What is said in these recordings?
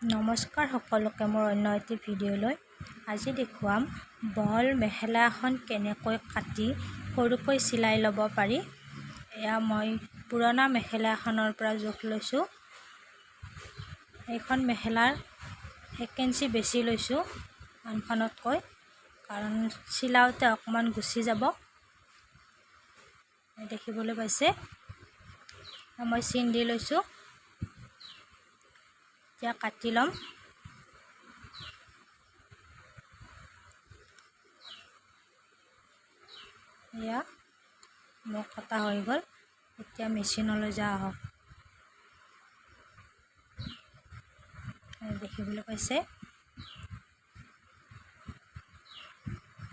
নমস্কাৰ সকলোকে মোৰ অন্য এটি ভিডিঅ'লৈ। আজি দেখুৱাম বহল মেখেলা এখন কেনেকৈ কাটি সৰুকৈ চিলাই ল'ব পাৰি। এয়া মই পুৰণা মেখেলা এখনৰ পৰা জোখ লৈছোঁ। এইখন মেখেলাৰ 1 ইঞ্চি বেছি লৈছোঁ আনখনতকৈ, কাৰণ চিলাওঁতে অকণমান গুচি যাব। দেখিবলৈ পাইছে, মই চিন দি লৈছোঁ। এতিয়া কাটি ল'ম। এয়া মোৰ কটা হৈ গ'ল। এতিয়া মেচিনলৈ যোৱা আহক। দেখিবলৈ পাইছে,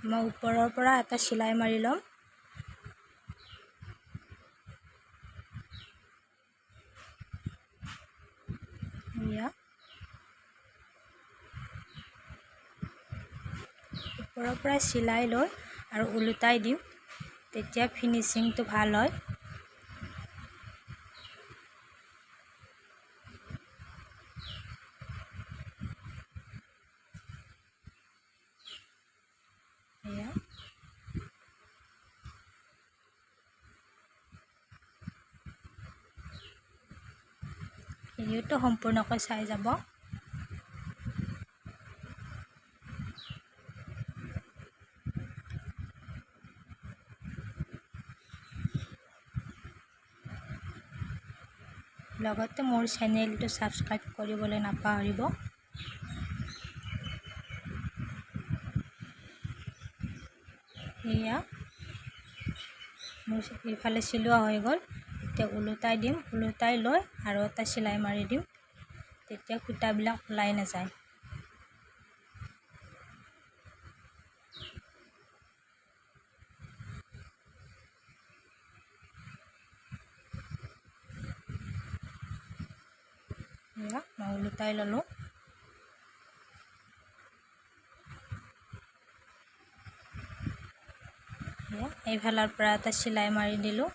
মই ওপৰৰ পৰা এটা চিলাই মাৰি ল'ম। এয়া ওপৰৰ পৰা চিলাই লৈ আৰু ওলোটাই দিম, তেতিয়া ফিনিচিংটো ভাল হয়। এয়া ভিডিঅ'টো সম্পূৰ্ণকৈ চাই যাব। লগতে মোৰ চেনেলটো ছাবস্ক্ৰাইব কৰিবলৈ নাপাহৰিব। এয়া মোৰ ইফালে চিলোৱা হৈ গ'ল। এতিয়া ওলোটাই দিম, ওলোটাই লৈ আৰু এটা চিলাই মাৰি দিম, তেতিয়া সূতাবিলাক ওলাই নাযায়। এয়া মই ওলোটাই ল'লোঁ। এইফালৰ পৰা এটা চিলাই মাৰি দিলোঁ।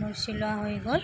মোৰ চিলোৱা হৈ গ'ল।